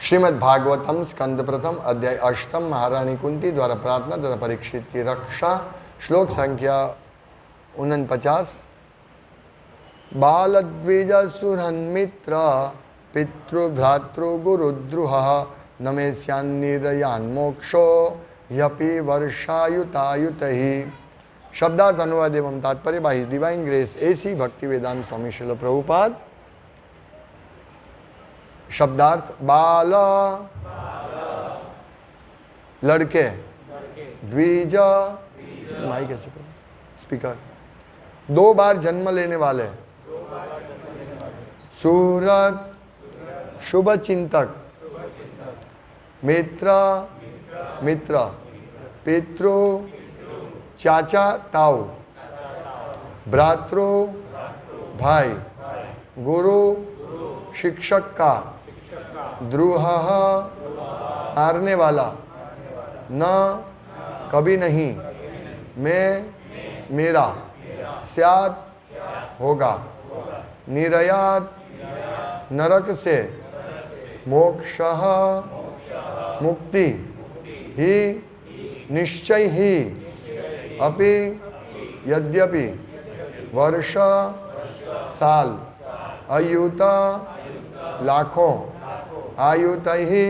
श्रीमद् भागवतम स्कंद प्रथम अध्याय अष्टम महारानी कुंती द्वारा प्रार्थना तथा परीक्षित की रक्षा। श्लोक संख्या 49। बालद्विज सुरन्मित्र पितृभ्रातृ गुरुद्रुह नमेस्यान्निरयान् मोक्षो यपि वर्षायुतायुत ही। शब्दार्थ अनुवाद एवं तात्पर्य by his divine grace AC भक्ति वेदांत स्वामी श्रील प्रभुपाद। शब्दार्थ बाल लड़के, द्विज माइक कैसे करो स्पीकर, 2 बार जन्म लेने वाले, सूरत शुभ चिंतक, मित्र मित्र, पितृ चाचा ताऊ, भ्रातृ भाई, गुरु शिक्षक का, द्रुह हारने वाला, न कभी नहीं, मैं मेरा, स्यात् होगा, निरयात नरक से, मोक्षः मुक्ति, ही निश्चय ही, अपि यद्यपि, वर्ष साल, अयुता लाखों, आयुत ही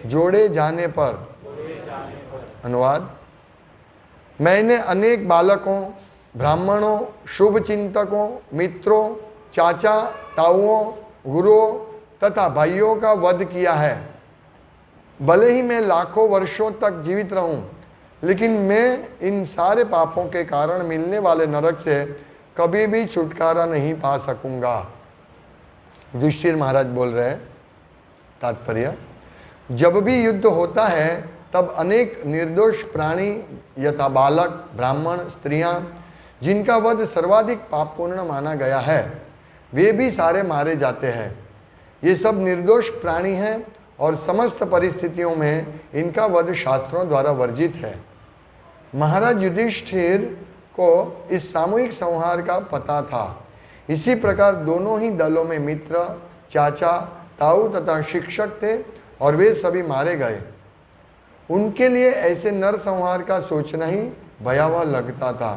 जोड़े जाने पर। अनुवाद। मैंने अनेक बालकों, ब्राह्मणों, शुभ चिंतकों, मित्रों, चाचा ताऊओं, गुरुओं तथा भाइयों का वध किया है। भले ही मैं लाखों वर्षों तक जीवित रहूं, लेकिन मैं इन सारे पापों के कारण मिलने वाले नरक से कभी भी छुटकारा नहीं पा सकूंगा। युधिष्ठिर महाराज बोल रहे हैं। तात्पर्य, जब भी युद्ध होता है तब अनेक निर्दोष प्राणी यथा बालक, ब्राह्मण, स्त्रियां, जिनका वध सर्वाधिक पापपूर्ण माना गया है, वे भी सारे मारे जाते हैं। ये सब निर्दोष प्राणी हैं और समस्त परिस्थितियों में इनका वध शास्त्रों द्वारा वर्जित है। महाराज युधिष्ठिर को इस सामूहिक संहार का पता था। इसी प्रकार दोनों ही दलों में मित्र, चाचा, ताऊ तथा शिक्षक थे और वे सभी मारे गए। उनके लिए ऐसे नर संहार का सोचना ही भयावह लगता था।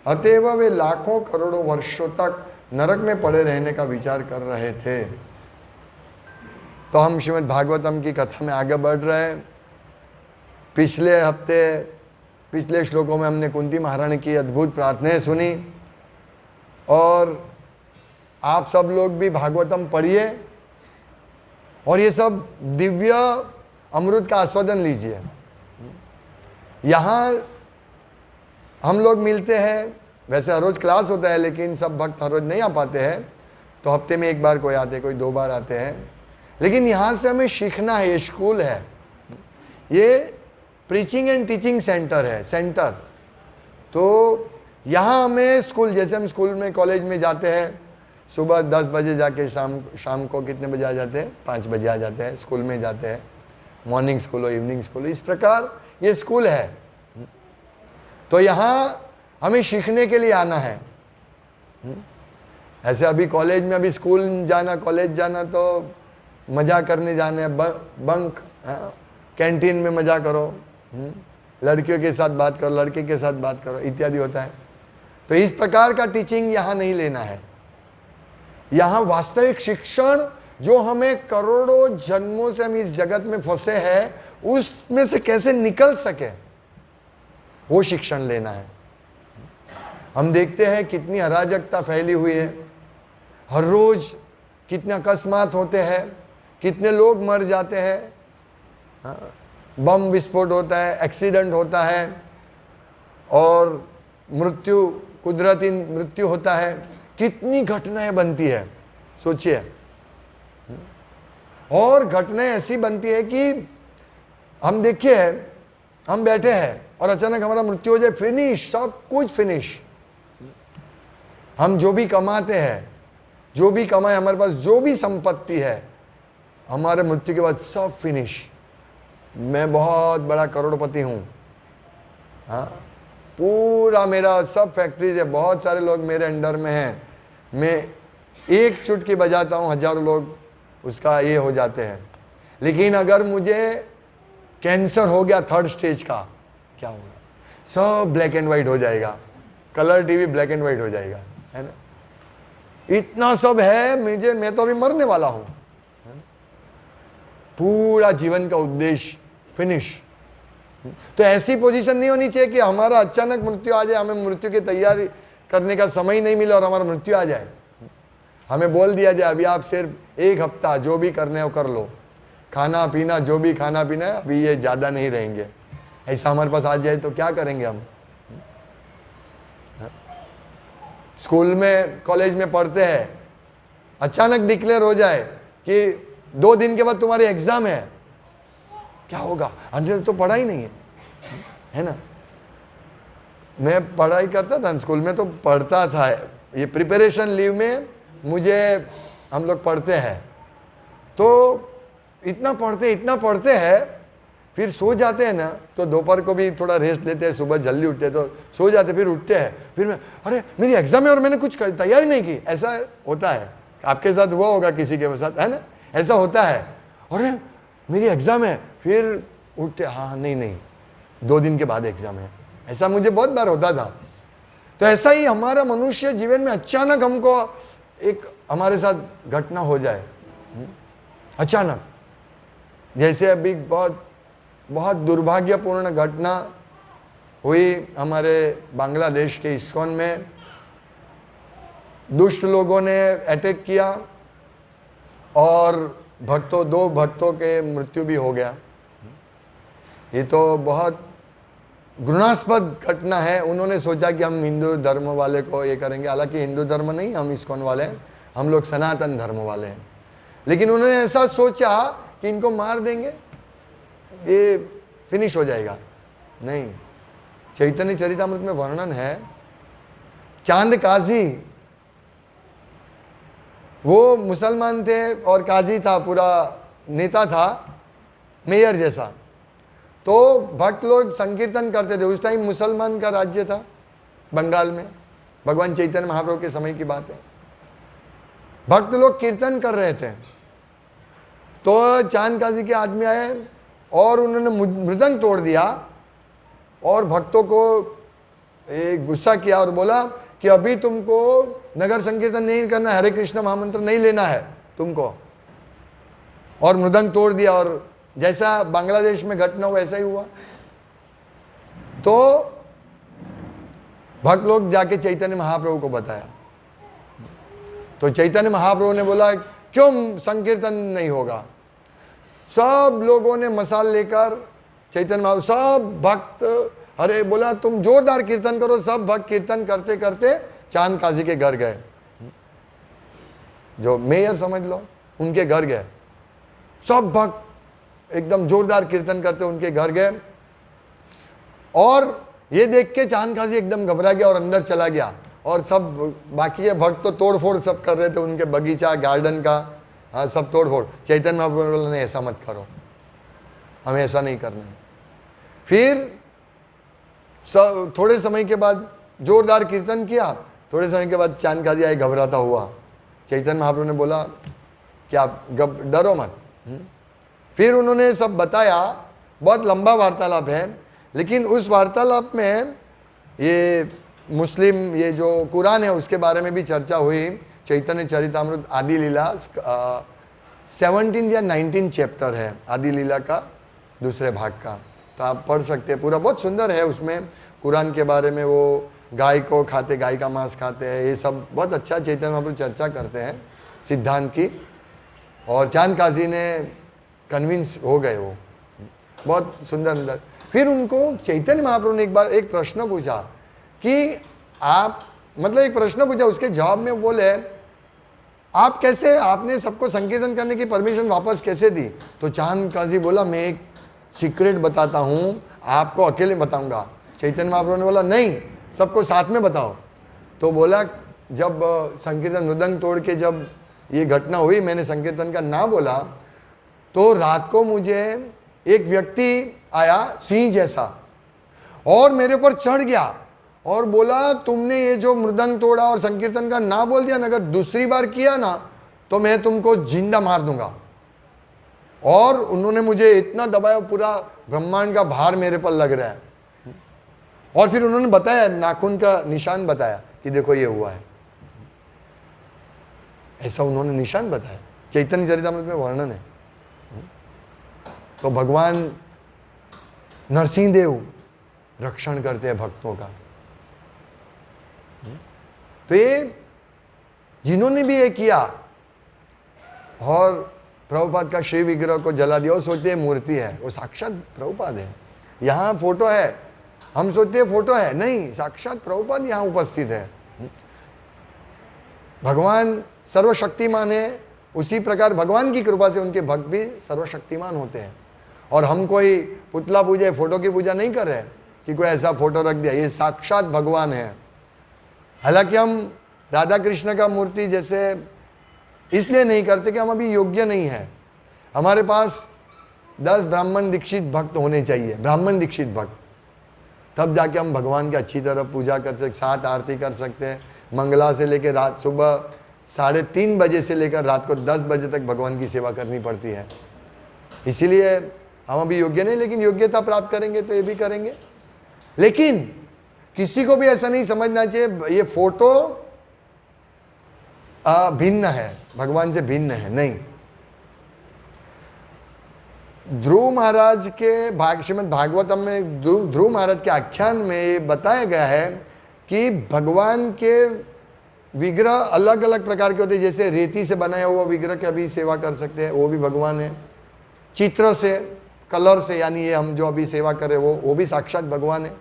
अतएव वे लाखों करोड़ों वर्षों तक नरक में पड़े रहने का विचार कर रहे थे। तो हम श्रीमद् भागवतम की कथा में आगे बढ़ रहे हैं। पिछले हफ्ते पिछले श्लोकों में हमने कुंती महारानी की अद्भुत प्रार्थनाएं सुनी और आप सब लोग भी भागवतम पढ़िए और ये सब दिव्य अमृत का आस्वादन लीजिए। यहाँ हम लोग मिलते हैं, वैसे हर रोज क्लास होता है लेकिन सब भक्त हर रोज नहीं आ पाते हैं, तो हफ्ते में 1 बार कोई आते हैं, कोई 2 बार आते हैं। लेकिन यहाँ से हमें सीखना है। ये स्कूल है, ये प्रीचिंग एंड टीचिंग सेंटर है, सेंटर। तो यहाँ हमें स्कूल, जैसे हम स्कूल में कॉलेज में जाते हैं, सुबह 10 बजे जाके शाम को कितने बजे आ जाते हैं? 5 बजे आ जाते हैं, स्कूल में जाते हैं। मॉर्निंग स्कूल हो, इवनिंग स्कूल, इस प्रकार ये स्कूल है। तो यहाँ हमें सीखने के लिए आना है। ऐसे अभी कॉलेज में, अभी स्कूल जाना, कॉलेज जाना तो मज़ा करने जाना है, बंक, कैंटीन में मज़ा करो, लड़कियों के साथ बात करो, लड़के के साथ बात करो इत्यादि होता है। तो इस प्रकार का टीचिंग यहाँ नहीं लेना है। यहाँ वास्तविक शिक्षण, जो हमें करोड़ों जन्मों से हम इस जगत में फंसे हैं, उसमें से कैसे निकल सके, वो शिक्षण लेना है। हम देखते हैं कितनी अराजकता फैली हुई है, हर रोज कितने अकस्मात होते हैं, कितने लोग मर जाते हैं, बम विस्फोट होता है, एक्सीडेंट होता है और मृत्यु, कुदरती मृत्यु होता है। कितनी घटनाएं बनती है, सोचिए। और घटनाएं ऐसी बनती है कि हम देखिए, हम बैठे हैं और अचानक हमारा मृत्यु हो जाए, फिनिश, सब कुछ फिनिश। हम जो भी कमाते हैं, जो भी कमाए, हमारे पास जो भी संपत्ति है, हमारे मृत्यु के बाद सब फिनिश। मैं बहुत बड़ा करोड़पति हूँ, हाँ, पूरा मेरा सब फैक्ट्रीज है, बहुत सारे लोग मेरे अंडर में हैं, मैं एक चुटकी बजाता हूँ, हजारों लोग उसका ये हो जाते हैं। लेकिन अगर मुझे कैंसर हो गया 3rd स्टेज का, क्या होगा? सब ब्लैक एंड व्हाइट हो जाएगा, colour TV black and white हो जाएगा, है ना? इतना सब है, मैं तो अभी मरने वाला हूं, पूरा जीवन का उद्देश्य फिनिश। तो ऐसी पोजीशन नहीं होनी चाहिए कि हमारा अचानक मृत्यु आ जाए, हमें मृत्यु की तैयारी करने का समय नहीं मिला और हमारा मृत्यु आ जाए। हमें बोल दिया जाए अभी आप सिर्फ 1 हफ्ता जो भी करने हो कर लो, खाना पीना जो भी खाना पीना है अभी ये ज़्यादा नहीं रहेंगे, ऐसा हमारे पास आ जाए तो क्या करेंगे हम? स्कूल में कॉलेज में पढ़ते हैं, अचानक डिक्लेयर हो जाए कि 2 दिन के बाद तुम्हारी एग्जाम है, क्या होगा? अंदर तो पढ़ाई नहीं है ना? मैं पढ़ाई करता था स्कूल में, तो पढ़ता था, ये प्रिपरेशन लीव में मुझे हम लोग पढ़ते हैं, तो इतना पढ़ते हैं, फिर सो जाते हैं ना, तो दोपहर को भी थोड़ा रेस्ट लेते हैं, सुबह जल्दी उठते हैं तो सो जाते, फिर उठते हैं, फिर मैं अरे मेरी एग्जाम है और मैंने कुछ तैयारी नहीं की। ऐसा होता है, आपके साथ हुआ होगा किसी के साथ, है ना? ऐसा होता है, अरे मेरी एग्जाम है, फिर उठते, हाँ नहीं 2 दिन के बाद एग्जाम है। ऐसा मुझे बहुत बार होता था। तो ऐसा ही हमारा मनुष्य जीवन में अचानक हमको एक हमारे साथ घटना हो जाए, अचानक, जैसे अभी बहुत दुर्भाग्यपूर्ण घटना हुई हमारे बांग्लादेश के इस्कॉन में। दुष्ट लोगों ने अटैक किया और 2 भक्तों के मृत्यु भी हो गया। ये तो बहुत घृणास्पद घटना है। उन्होंने सोचा कि हम हिंदू धर्म वाले को ये करेंगे, हालांकि हिंदू धर्म नहीं, हम इस्कॉन वाले हैं, हम लोग सनातन धर्म वाले हैं। लेकिन उन्होंने ऐसा सोचा कि इनको मार देंगे, ये फिनिश हो जाएगा। नहीं, चैतन्य चरितामृत में वर्णन है, चांद काजी, वो मुसलमान थे और काजी था, पूरा नेता था, मेयर जैसा। तो भक्त लोग संकीर्तन करते थे। उस टाइम मुसलमान का राज्य था बंगाल में, भगवान चैतन्य महाप्रभु के समय की बात है। भक्त लोग कीर्तन कर रहे थे, तो चांद काजी के आदमी आए और उन्होंने मृदंग तोड़ दिया और भक्तों को गुस्सा किया और बोला कि अभी तुमको नगर संकीर्तन नहीं करना, हरे कृष्ण महामंत्र नहीं लेना है तुमको, और मृदंग तोड़ दिया। और जैसा बांग्लादेश में घटना हुआ वैसा ही हुआ। तो भक्त लोग जाके चैतन्य महाप्रभु को बताया, तो चैतन्य महाप्रभु ने बोला क्यों संकीर्तन नहीं होगा? सब लोगों ने मसाल लेकर चैतन्य महाप्रभु, सब भक्त, अरे बोला तुम जोरदार कीर्तन करो। सब भक्त कीर्तन करते करते चांद काजी के घर गए, जो मेयर समझ लो, उनके घर गए। सब भक्त एकदम जोरदार कीर्तन करते उनके घर गए, और ये देख के चांद काजी एकदम घबरा गया और अंदर चला गया। और सब बाकी के भक्त तो तोड़ फोड़ सब कर रहे थे, उनके बगीचा गार्डन का, हाँ, सब तोड़ फोड़। चैतन्य महाप्रभु ने ऐसा मत करो, हमें ऐसा नहीं करना है। फिर थोड़े समय के बाद जोरदार कीर्तन किया। थोड़े समय के बाद चांद काजी आए घबराता हुआ। चैतन्य महाप्रभु ने बोला कि आप डरो मत। फिर उन्होंने सब बताया, बहुत लंबा वार्तालाप है, लेकिन उस वार्तालाप में ये मुस्लिम, ये जो कुरान है उसके बारे में भी चर्चा हुई। चैतन्य चरितामृत आदि लीला 17 या 19 चैप्टर है आदि लीला का, दूसरे भाग का, तो आप पढ़ सकते हैं। पूरा बहुत सुंदर है, उसमें कुरान के बारे में, वो गाय को खाते, गाय का मांस खाते हैं, ये सब बहुत अच्छा चैतन्य महाप्रभु चर्चा करते हैं सिद्धांत की। और चांद काजी ने कन्विंस हो गए, वो बहुत सुंदर अंदर। फिर उनको चैतन्य महाप्रभु ने एक बार एक प्रश्न पूछा कि आप, मतलब एक प्रश्न पूछा, उसके जवाब में बोले आप कैसे, आपने सबको संकीर्तन करने की परमिशन वापस कैसे दी? तो चांद काजी बोला मैं एक सीक्रेट बताता हूँ, आपको अकेले बताऊंगा। चैतन्य महाप्रभु ने बोला नहीं, सबको साथ में बताओ। तो बोला जब संकीर्तन मृदंग तोड़ के जब ये घटना हुई, मैंने संकीर्तन का ना बोला, तो रात को मुझे एक व्यक्ति आया सिंह जैसा और मेरे ऊपर चढ़ गया और बोला तुमने ये जो मृदंग तोड़ा और संकीर्तन का ना बोल दिया ना, अगर दूसरी बार किया ना तो मैं तुमको जिंदा मार दूंगा। और उन्होंने मुझे इतना दबाया, पूरा ब्रह्मांड का भार मेरे पर लग रहा है। और फिर उन्होंने बताया, नाखून का निशान बताया कि देखो ये हुआ है, ऐसा उन्होंने निशान बताया। चैतन्य चरितामृत में वर्णन है। तो भगवान नरसिंह देव रक्षण करते हैं भक्तों का। तो ये जिन्होंने भी ये किया और प्रभुपाद का श्री विग्रह को जला दिया, वो सोचते हैं मूर्ति है, वो साक्षात प्रभुपाद है। यहाँ फोटो है, हम सोचते हैं फोटो है, नहीं, साक्षात प्रभुपाद यहाँ उपस्थित है। भगवान सर्वशक्तिमान है, उसी प्रकार भगवान की कृपा से उनके भक्त भी सर्वशक्तिमान होते हैं। और हम कोई पुतला पूजा, फोटो की पूजा नहीं कर रहे कि कोई ऐसा फोटो रख दिया, ये साक्षात भगवान है। हालांकि हम राधा कृष्ण का मूर्ति जैसे इसलिए नहीं करते कि हम अभी योग्य नहीं है। हमारे पास 10 ब्राह्मण दीक्षित भक्त होने चाहिए, ब्राह्मण दीक्षित भक्त, तब जाके हम भगवान की अच्छी तरह पूजा कर सकते, 7 आरती कर सकते हैं। मंगला से लेकर रात सुबह 3:30 बजे से लेकर रात को 10 बजे तक भगवान की सेवा करनी पड़ती है। इसीलिए हम अभी योग्य नहीं, लेकिन योग्यता प्राप्त करेंगे तो ये भी करेंगे। लेकिन किसी को भी ऐसा नहीं समझना चाहिए ये फोटो भिन्न है, भगवान से भिन्न है, नहीं। ध्रुव महाराज के श्रीमद् भागवतम में ध्रुव महाराज के आख्यान में ये बताया गया है कि भगवान के विग्रह अलग अलग प्रकार के होते हैं। जैसे रेती से बनाया हुआ विग्रह की अभी सेवा कर सकते हैं, वो भी भगवान है। चित्र से, कलर से, यानी ये हम जो अभी सेवा कर रहे हैं वो भी साक्षात भगवान है।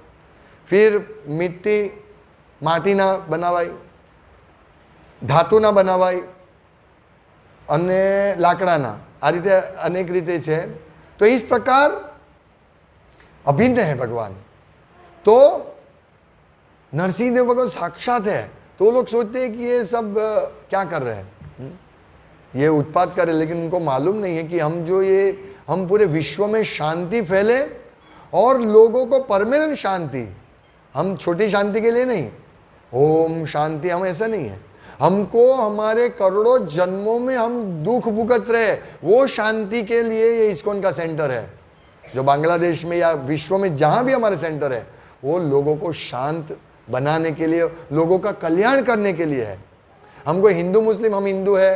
फिर माटी ना बनावाई, धातु ना बनावाई અને લાકડાના, આ રીતે અનેક રીતે છે। तो इस प्रकार अभिन्न है भगवान। तो नरसिंह देव भगवान साक्षात है। तो लोग सोचते हैं कि ये सब क्या कर रहे हैं, ये उत्पात कर रहे हैं, लेकिन उनको मालूम नहीं है कि हम पूरे विश्व में शांति फैले और लोगों को परमानेंट शांति, हम छोटी शांति के लिए नहीं, ओम शांति, हम ऐसा नहीं है। हमको हमारे करोड़ों जन्मों में हम दुख भुगत रहे, वो शांति के लिए ये इस्कॉन का सेंटर है, जो बांग्लादेश में या विश्व में जहाँ भी हमारे सेंटर है, वो लोगों को शांत बनाने के लिए, लोगों का कल्याण करने के लिए है। हमको हिंदू मुस्लिम, हम हिंदू है,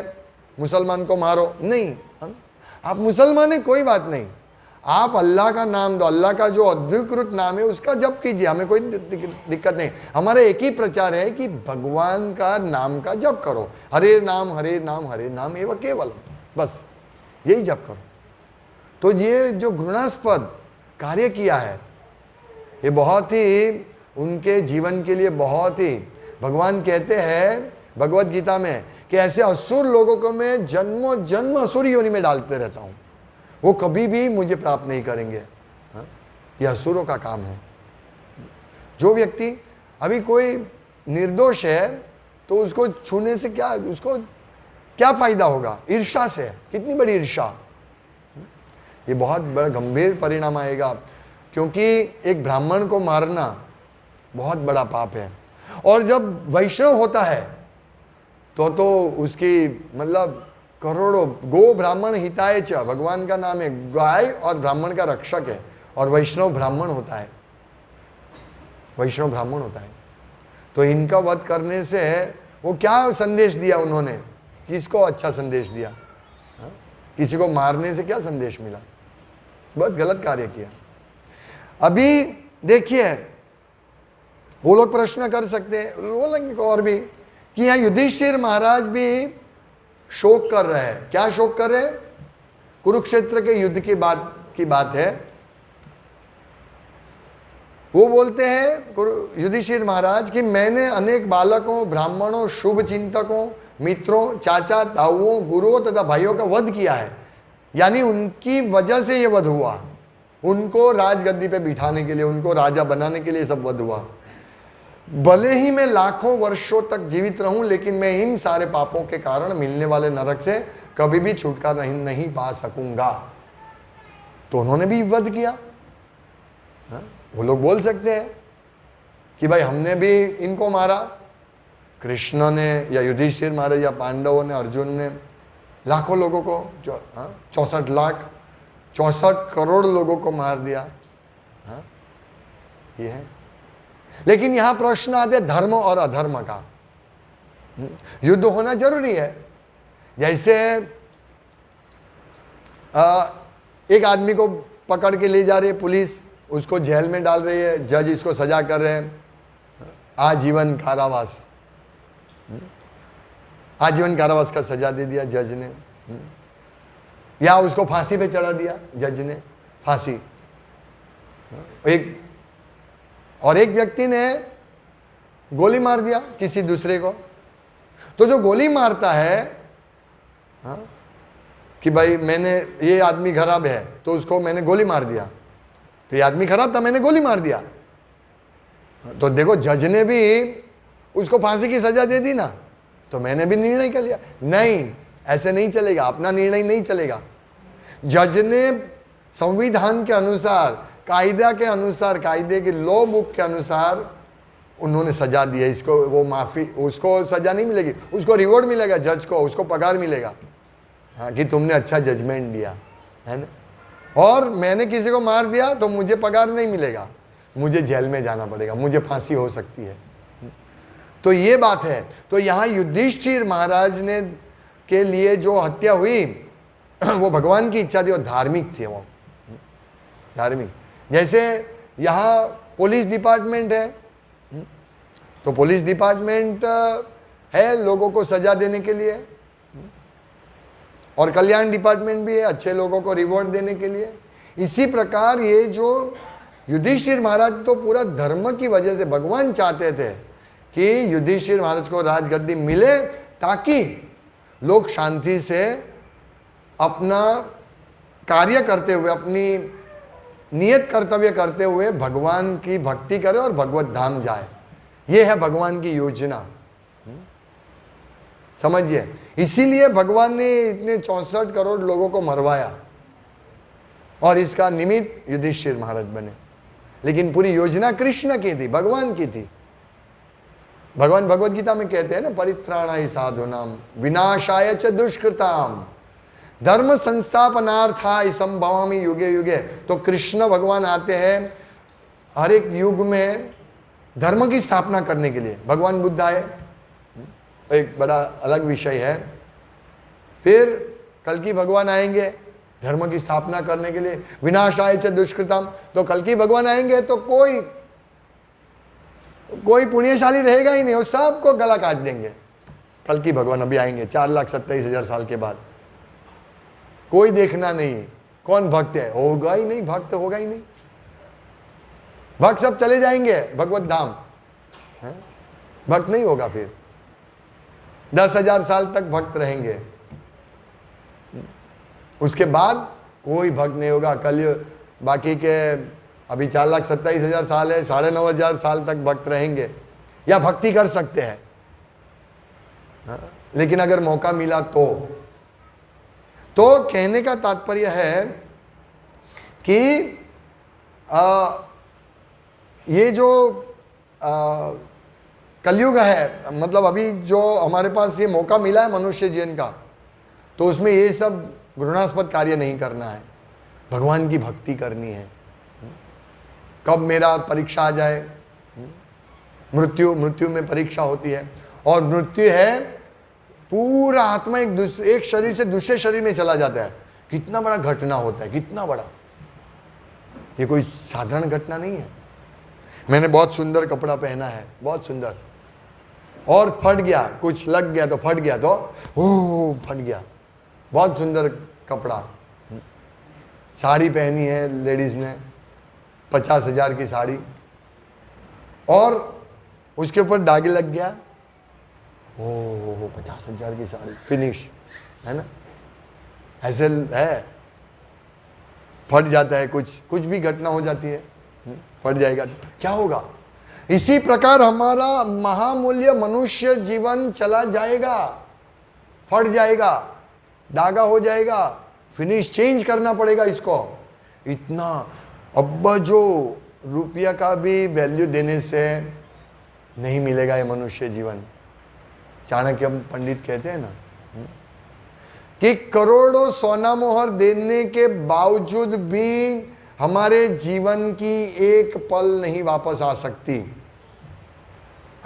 मुसलमान को मारो, नहीं। आप मुसलमान है कोई बात नहीं, आप अल्लाह का नाम दो, अल्लाह का जो अधिकृत नाम है उसका जप कीजिए, हमें कोई दिक्कत नहीं। हमारा एक ही प्रचार है कि भगवान का नाम का जप करो, हरे नाम हरे नाम हरे नाम एवं केवल, बस यही जप करो। तो ये जो घृणास्पद कार्य किया है, ये बहुत ही उनके जीवन के लिए बहुत ही, भगवान कहते हैं भगवत गीता में कि ऐसे असुर लोगों को मैं जन्मों जन्म असुर योनि में डालते रहता हूँ, वो कभी भी मुझे प्राप्त नहीं करेंगे। हाँ? ये असुरों का काम है। जो व्यक्ति अभी कोई निर्दोष है तो उसको छूने से क्या, उसको क्या फायदा होगा? ईर्ष्या से, कितनी बड़ी ईर्ष्या, ये बहुत बड़ा गंभीर परिणाम आएगा। क्योंकि एक ब्राह्मण को मारना बहुत बड़ा पाप है। और जब वैष्णव होता है तो उसकी मतलब करोड़ों, गो ब्राह्मण हिताय च, भगवान का नाम है, गाय और ब्राह्मण का रक्षक है, और वैष्णव ब्राह्मण होता है, वैष्णव ब्राह्मण होता है। तो इनका वध करने से वो क्या संदेश दिया उन्होंने, किसको अच्छा संदेश दिया? हा? किसी को मारने से क्या संदेश मिला? बहुत गलत कार्य किया। अभी देखिए, वो लोग प्रश्न कर सकते हैं, वो लोग और भी, कि यहाँ युधिष्ठिर महाराज भी शोक कर रहे हैं। क्या शोक कर रहे हैं? कुरुक्षेत्र के युद्ध की बात है। वो बोलते हैं युधिष्ठिर महाराज कि मैंने अनेक बालकों, ब्राह्मणों, शुभ चिंतकों, मित्रों, चाचा, ताऊओं, गुरुओं तथा भाइयों का वध किया है, यानी उनकी वजह से ये वध हुआ, उनको राजगद्दी पे बिठाने के लिए, उनको राजा बनाने के लिए सब वध हुआ। भले ही मैं लाखों वर्षों तक जीवित रहूं, लेकिन मैं इन सारे पापों के कारण मिलने वाले नरक से कभी भी छुटकारा नहीं पा सकूंगा। तो उन्होंने भी वध किया। हा? वो लोग बोल सकते हैं कि भाई हमने भी इनको मारा, कृष्ण ने या युधिष्ठिर महाराज या पांडवों ने, अर्जुन ने, लाखों लोगों को 64 लाख 64 करोड़ लोगों को मार दिया। हाँ, ये है। लेकिन यहां प्रश्न आते धर्म और अधर्म का। युद्ध होना जरूरी है। जैसे एक आदमी को पकड़ के ले जा रही है पुलिस, उसको जेल में डाल रही है, जज इसको सजा कर रहे हैं आजीवन कारावास। आजीवन कारावास का सजा दे दिया जज ने, या उसको फांसी पे चढ़ा दिया जज ने, फांसी। एक व्यक्ति ने गोली मार दिया किसी दूसरे को, तो जो गोली मारता है कि भाई मैंने, ये आदमी खराब है तो उसको मैंने गोली मार दिया, तो ये आदमी खराब था, मैंने गोली मार दिया। तो देखो जज ने भी उसको फांसी की सजा दे दी ना, तो मैंने भी निर्णय कर लिया। नहीं, ऐसे नहीं चलेगा, अपना निर्णय नहीं चलेगा। जज ने संविधान के अनुसार, कायदा के अनुसार, कायदे की लॉ बुक के अनुसार उन्होंने सजा दी है। इसको वो माफी, उसको सजा नहीं मिलेगी, उसको रिवॉर्ड मिलेगा, जज को उसको पगार मिलेगा। हाँ, कि तुमने अच्छा जजमेंट दिया है ना। और मैंने किसी को मार दिया तो मुझे पगार नहीं मिलेगा, मुझे जेल में जाना पड़ेगा, मुझे फांसी हो सकती है। तो ये बात है। तो यहाँ युधिष्ठिर महाराज ने के लिए जो हत्या हुई वो भगवान की इच्छा थी और धार्मिक थी। वो धार्मिक, जैसे यहाँ पुलिस डिपार्टमेंट है, तो पुलिस डिपार्टमेंट है लोगों को सजा देने के लिए, और कल्याण डिपार्टमेंट भी है अच्छे लोगों को रिवॉर्ड देने के लिए। इसी प्रकार ये जो युधिष्ठिर महाराज तो पूरा धर्म की वजह से भगवान चाहते थे कि युधिष्ठिर महाराज को राजगद्दी मिले, ताकि लोग शांति से अपना कार्य करते हुए, अपनी नियत कर्तव्य करते हुए भगवान की भक्ति करें और भगवत धाम जाए। ये है भगवान की योजना, समझिए। इसीलिए भगवान ने इतने 64 करोड़ लोगों को मरवाया और इसका निमित्त युधिष्ठिर महाराज बने। लेकिन पूरी योजना कृष्ण की थी, भगवान की थी। भगवान भगवत गीता में कहते हैं ना, परित्राणाय साधूनाम विनाशाय च दुष्कृताम धर्म संस्थापनार्थाय संभवामि युगे युगे। तो कृष्ण भगवान आते हैं हर एक युग में धर्म की स्थापना करने के लिए। भगवान बुद्ध आए, एक बड़ा अलग विषय है। फिर कल्कि भगवान आएंगे धर्म की स्थापना करने के लिए, विनाशाय च दुष्कृताम। तो कल्कि भगवान आएंगे तो कोई पुण्यशाली रहेगा ही नहीं, वो सबको गला काट देंगे। कल्कि भगवान अभी आएंगे 4,27,000 साल के बाद। कोई देखना नहीं कौन भक्त है, होगा ही नहीं, भक्त होगा ही नहीं। भक्त सब चले जाएंगे भगवत धाम, भक्त नहीं होगा। फिर 10,000 साल तक भक्त रहेंगे, उसके बाद कोई भक्त नहीं होगा। कल बाकी के अभी 4,27,000 साल है, 9,500 साल तक भक्त रहेंगे या भक्ति कर सकते हैं। लेकिन अगर मौका मिला तो कहने का तात्पर्य है कि ये जो कलयुग है, मतलब अभी जो हमारे पास ये मौका मिला है मनुष्य जीवन का, तो उसमें ये सब घृणास्पद कार्य नहीं करना है, भगवान की भक्ति करनी है। कब मेरा परीक्षा आ जाए, मृत्यु में परीक्षा होती है, और मृत्यु है पूरा आत्मा एक शरीर से दूसरे शरीर में चला जाता है। कितना बड़ा घटना होता है, कितना बड़ा। ये कोई साधारण घटना नहीं है। मैंने बहुत सुंदर कपड़ा पहना है, बहुत सुंदर, और फट गया, कुछ लग गया तो फट गया, तो फट गया। बहुत सुंदर कपड़ा, साड़ी पहनी है लेडीज ने 50,000 की साड़ी, और उसके ऊपर दाग लग गया, 50,000 की साड़ी फिनिश, है ना। ऐसे है, फट जाता है, कुछ भी घटना हो जाती है, फट जाएगा तो क्या होगा। इसी प्रकार हमारा महामूल्य मनुष्य जीवन चला जाएगा, फट जाएगा, दागा हो जाएगा, फिनिश, चेंज करना पड़ेगा इसको। इतना अब जो रुपया का भी वैल्यू देने से नहीं मिलेगा ये मनुष्य जीवन। चाणक्य पंडित कहते हैं ना कि करोड़ों सोना मोहर देने के बावजूद भी हमारे जीवन की एक पल नहीं वापस आ सकती।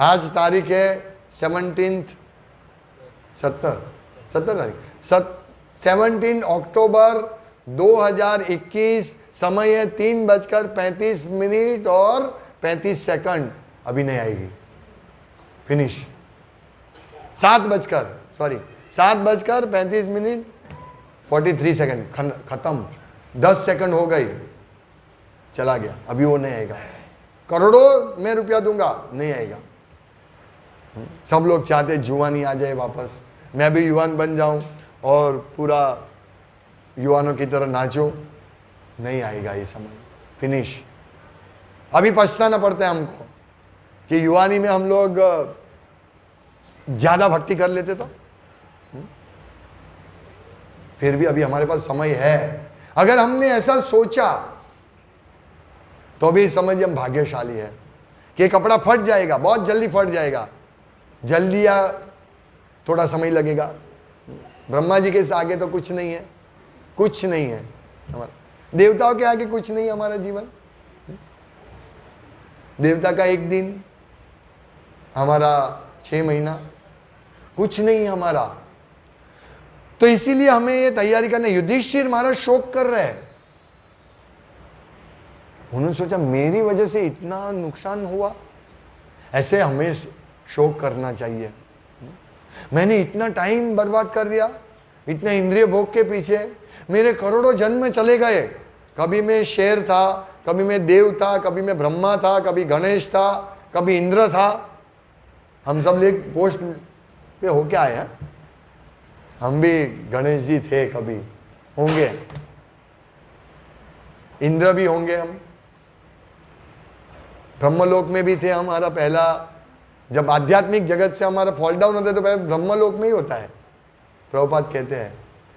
आज तारीख है 17 अक्टूबर 2021, समय है 3:35 और 35 सेकंड। अभी नहीं आएगी, फिनिश। 7:35 43 सेकंड खत्म। 10 सेकंड हो गई, चला गया। अभी वो नहीं आएगा। करोड़ों में रुपया दूंगा, नहीं आएगा। सब लोग चाहते जुवानी आ जाए वापस, मैं भी युवान बन जाऊं और पूरा युवानों की तरह नाचूं। नहीं आएगा ये समय, फिनिश। अभी पछताना पड़ता है हमको कि युवानी में हम लोग ज्यादा भक्ति कर लेते तो। फिर भी अभी हमारे पास समय है। अगर हमने ऐसा सोचा तो भी समझिए हम भाग्यशाली है कि कपड़ा फट जाएगा, बहुत जल्दी फट जाएगा, जल्दी या थोड़ा समय लगेगा। ब्रह्मा जी के आगे तो कुछ नहीं है, कुछ नहीं है हमारा। देवताओं के आगे कुछ नहीं है हमारा जीवन। देवता का एक दिन, हमारा 6 महीना, कुछ नहीं है हमारा। तो इसीलिए हमें ये तैयारी करना। युधिष्ठिर महाराज शोक कर रहे हैं। उन्होंने सोचा मेरी वजह से इतना नुकसान हुआ, ऐसे हमें शोक करना चाहिए। मैंने इतना टाइम बर्बाद कर दिया, इतने इंद्रिय भोग के पीछे, मेरे करोड़ों जन्म चले गए। कभी मैं शेर था, कभी मैं देव था, कभी मैं ब्रह्मा था, कभी गणेश था, कभी इंद्र था। हम सब लोग पोस्ट पे होके आए हैं। हम भी गणेश जी थे, कभी होंगे, इंद्र भी होंगे, हम ब्रह्मलोक में भी थे। हमारा पहला, जब आध्यात्मिक जगत से हमारा फॉल डाउन होता है तो पहले ब्रह्मलोक में ही होता है। प्रभुपाद कहते हैं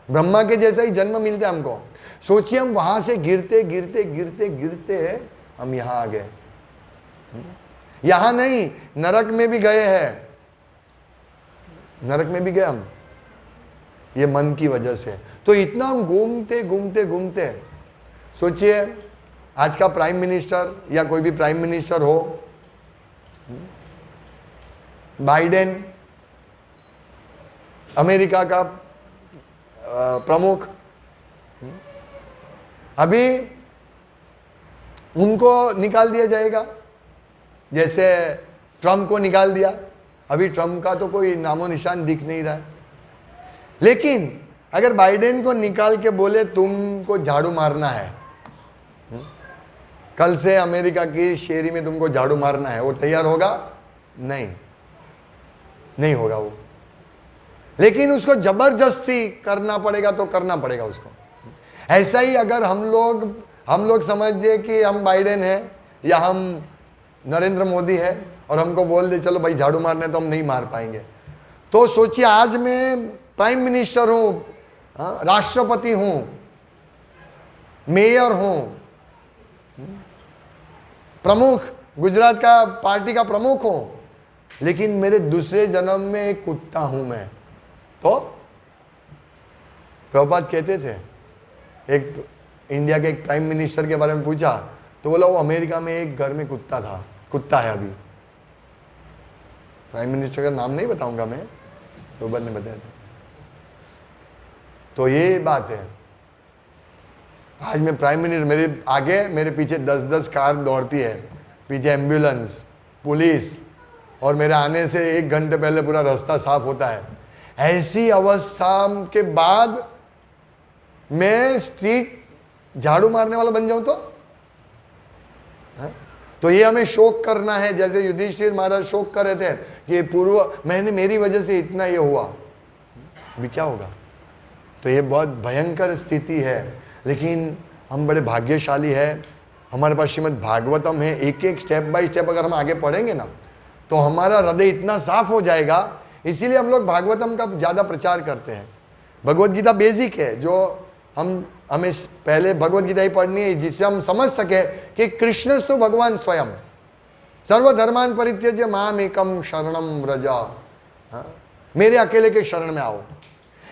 ब्रह्मा के जैसा ही जन्म मिलता है हमको। सोचिए हम वहां से गिरते गिरते गिरते गिरते हम यहां आ गए। यहां नहीं, नरक में भी गए हैं, नरक में भी गए हम, ये मन की वजह से। तो इतना हम घूमते घूमते घूमते, सोचिए आज का प्राइम मिनिस्टर या कोई भी प्राइम मिनिस्टर हो, बाइडेन अमेरिका का प्रमुख, अभी उनको निकाल दिया जाएगा जैसे ट्रम्प को निकाल दिया। अभी ट्रम्प का तो कोई नामो निशान दिख नहीं रहा है। लेकिन अगर बाइडेन को निकाल के बोले तुमको झाड़ू मारना है, कल से अमेरिका की शेरी में तुमको झाड़ू मारना है, वो तैयार होगा? नहीं, नहीं होगा वो। लेकिन उसको जबरदस्ती करना पड़ेगा तो करना पड़ेगा उसको। ऐसा ही अगर हम लोग समझिए कि हम बाइडेन है या हम नरेंद्र मोदी है और हमको बोल दे चलो भाई झाड़ू मारने, तो हम नहीं मार पाएंगे। तो सोचिए आज मैं प्राइम मिनिस्टर हूं, राष्ट्रपति हूं, मेयर हूं, प्रमुख, गुजरात का पार्टी का प्रमुख हूं, लेकिन मेरे दूसरे जन्म में एक कुत्ता हूं मैं। तो प्रभुपाद कहते थे, एक इंडिया के एक प्राइम मिनिस्टर के बारे में पूछा तो बोला वो अमेरिका में एक घर में कुत्ता था, कुत्ता है अभी। प्राइम मिनिस्टर का नाम नहीं बताऊंगा मैं, प्रभुपाद ने बताया था। तो ये बात है। आज मैं प्राइम मिनिस्टर, मेरे आगे मेरे पीछे 10-10 कार दौड़ती है, पीछे एम्बुलेंस, पुलिस, और मेरे आने से 1 घंटे पहले पूरा रास्ता साफ होता है। ऐसी अवस्था के बाद मैं स्ट्रीट झाड़ू मारने वाला बन जाऊं तो ये हमें शोक करना है। जैसे युधिष्ठिर महाराज शोक कर रहे थे कि मैंने मेरी वजह से इतना ये हुआ, अभी क्या होगा। तो ये बहुत भयंकर स्थिति है। लेकिन हम बड़े भाग्यशाली है, हमारे पास श्रीमद् भागवतम है। एक एक स्टेप बाय स्टेप अगर हम आगे पढ़ेंगे ना तो हमारा हृदय इतना साफ हो जाएगा। इसीलिए हम लोग भागवतम का ज़्यादा प्रचार करते हैं। भगवत गीता बेसिक है, जो हमें पहले भगवत गीता ही पढ़नी है, जिससे हम समझ सके कि कृष्ण तो भगवान स्वयं, सर्वधर्मान परित्यज्य माम एकम शरणम व्रज, मेरे अकेले के शरण में आओ।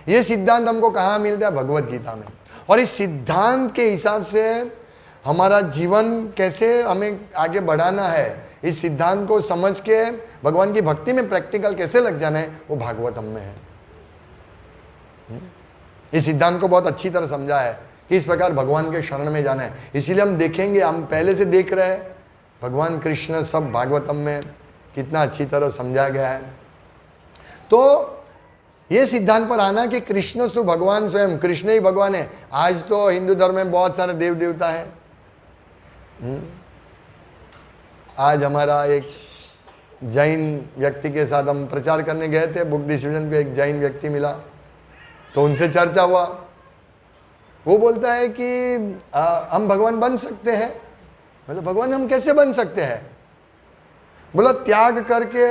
ये सिद्धांत हमको कहाँ मिलता है? भगवत गीता में। और इस सिद्धांत के हिसाब से हमारा जीवन कैसे हमें आगे बढ़ाना है, इस सिद्धांत को समझ के भगवान की भक्ति में प्रैक्टिकल कैसे लग जाना है, वो भागवतम में है। इस सिद्धांत को बहुत अच्छी तरह समझा है कि इस प्रकार भगवान के शरण में जाना है। इसीलिए हम देखेंगे, हम पहले से देख रहे हैं भगवान कृष्ण सब भागवतम में कितना अच्छी तरह समझा गया है। तो ये सिद्धांत पर आना कि कृष्ण तो भगवान स्वयं, कृष्ण ही भगवान है। आज तो हिंदू धर्म में बहुत सारे देव देवता है। आज हमारा एक जैन व्यक्ति के साथ हम प्रचार करने गए थे, बुक डिसीजन पे एक जैन व्यक्ति मिला, तो उनसे चर्चा हुआ। वो बोलता है कि हम भगवान बन सकते हैं। मतलब भगवान हम कैसे बन सकते हैं? बोला त्याग करके,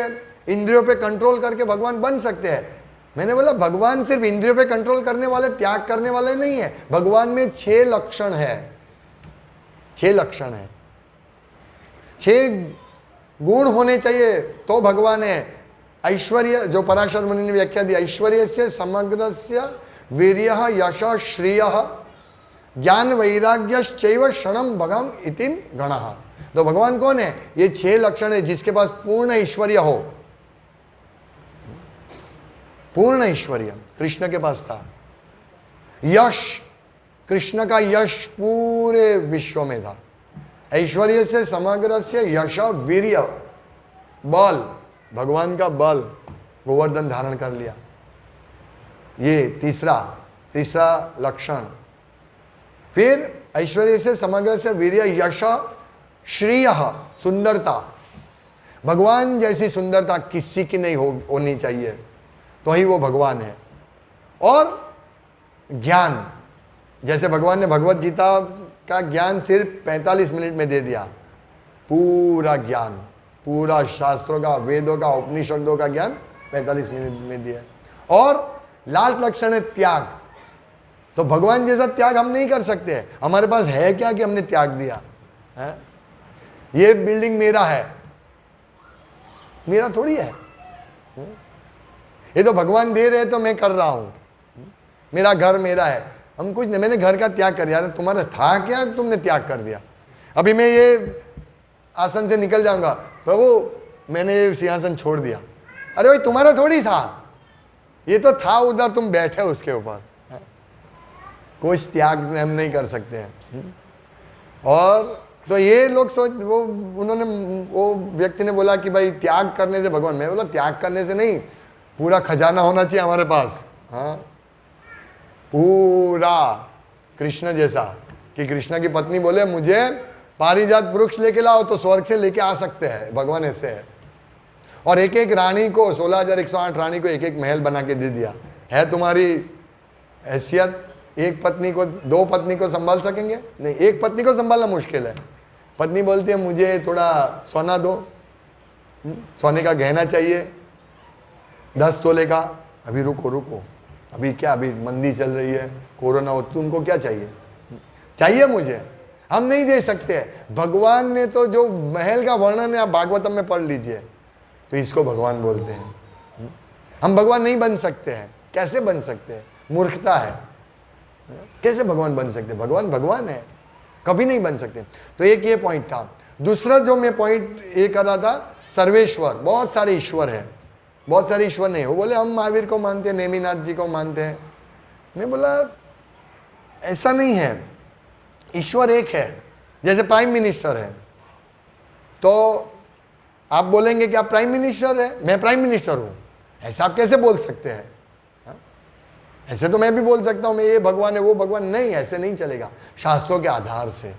इंद्रियों पे कंट्रोल करके भगवान बन सकते हैं। मैंने बोला भगवान सिर्फ इंद्रियों पे कंट्रोल करने वाले, त्याग करने वाले नहीं है। भगवान में 6 लक्षण है, 6 लक्षण है, 6 गुण होने चाहिए तो भगवान है। ऐश्वर्य, जो पराशर मुनि ने व्याख्या दी, ऐश्वर्य से समग्रस्य वीर्यः यशः श्रियः ज्ञान वैराग्यश्चैव क्षणम भगम इतिम गणः। तो भगवान कौन है? ये 6 लक्षण है, जिसके पास पूर्ण ऐश्वर्य हो। पूर्ण ऐश्वर्य कृष्ण के पास था। यश, कृष्ण का यश पूरे विश्व में था। ऐश्वर्य से समग्र से यश, वीर्य, बल, भगवान का बल, गोवर्धन धारण कर लिया। ये तीसरा लक्षण। फिर ऐश्वर्य से समग्र से वीर्य, यश, श्रेय, सुंदरता। भगवान जैसी सुंदरता किसी की नहीं होनी चाहिए, तो ही वो भगवान है। और ज्ञान, जैसे भगवान ने भगवत गीता का ज्ञान सिर्फ 45 मिनट में दे दिया। पूरा ज्ञान, पूरा शास्त्रों का, वेदों का, उपनिषदों का ज्ञान 45 मिनट में दिया। और लास्ट लक्षण है त्याग। तो भगवान जैसा त्याग हम नहीं कर सकते। हमारे पास है क्या कि हमने त्याग दिया है? ये बिल्डिंग मेरा है, मेरा थोड़ी है। ये तो भगवान दे रहे तो मैं कर रहा हूं। मेरा घर मेरा है, हम कुछ नहीं। मैंने घर का त्याग कर दिया। तुम्हारा था क्या, तुमने त्याग कर दिया? अभी मैं ये आसन से निकल जाऊंगा, प्रभु मैंने ये सिंहासन छोड़ दिया। अरे भाई तुम्हारा थोड़ी था, ये तो था उधर, तुम बैठे उसके ऊपर। कोई त्याग हम नहीं कर सकते हैं। और तो ये लोग वो व्यक्ति ने बोला कि भाई त्याग करने से भगवान। मैं बोला त्याग करने से नहीं, पूरा खजाना होना चाहिए हमारे पास। हाँ, पूरा कृष्ण जैसा, कि कृष्ण की पत्नी बोले मुझे पारिजात वृक्ष लेके लाओ तो स्वर्ग से लेके आ सकते हैं। भगवान ऐसे है। और एक एक रानी को, 16,108 रानी को एक एक महल बना के दे दिया। है तुम्हारी हैसियत? एक पत्नी को, 2 पत्नी को संभाल सकेंगे? नहीं, एक पत्नी को संभालना मुश्किल है। पत्नी बोलती है मुझे थोड़ा सोना दो, सोने का गहना चाहिए 10 तोले का। अभी रुको, अभी क्या, अभी मंदी चल रही है, कोरोना हो, तुमको क्या चाहिए? चाहिए मुझे, हम नहीं दे सकते। भगवान ने तो जो महल का वर्णन है, आप भागवतम में पढ़ लीजिए, तो इसको भगवान बोलते हैं। हम भगवान नहीं बन सकते हैं। कैसे बन सकते हैं? मूर्खता है। कैसे भगवान बन सकते? भगवान भगवान है, कभी नहीं बन सकते। तो एक ये पॉइंट था। दूसरा जो मैं पॉइंट ये कर रहा था, सर्वेश्वर, बहुत सारे ईश्वर है। बहुत सारे ईश्वर नहीं। वो बोले हम महावीर को मानते हैं, नेमिनाथ जी को मानते हैं। मैं बोला ऐसा नहीं है, ईश्वर एक है। जैसे प्राइम मिनिस्टर है, तो आप बोलेंगे कि आप प्राइम मिनिस्टर है, मैं प्राइम मिनिस्टर हूं, ऐसा आप कैसे बोल सकते हैं? ऐसे तो मैं भी बोल सकता हूं मैं ये भगवान है वो भगवान। नहीं, ऐसे नहीं चलेगा। शास्त्रों के आधार से,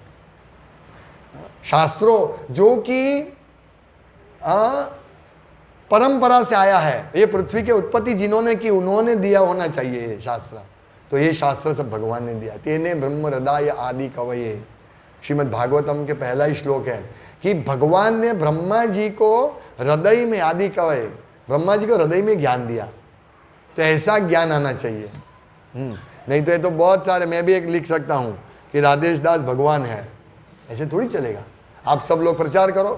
शास्त्रों जो कि परंपरा से आया है, ये पृथ्वी के उत्पत्ति जिन्होंने की उन्होंने दिया होना चाहिए ये शास्त्र। तो ये शास्त्र सब भगवान ने दिया। तेने ब्रह्म हृदय आदि कवये, श्रीमद् भागवतम के पहला ही श्लोक है कि भगवान ने ब्रह्मा जी को हृदय में, आदि कवये, ब्रह्मा जी को हृदय में ज्ञान दिया। तो ऐसा ज्ञान आना चाहिए। नहीं तो ये तो बहुत सारे, मैं भी एक लिख सकता हूं कि राधेश दास भगवान है, ऐसे थोड़ी चलेगा। आप सब लोग प्रचार करो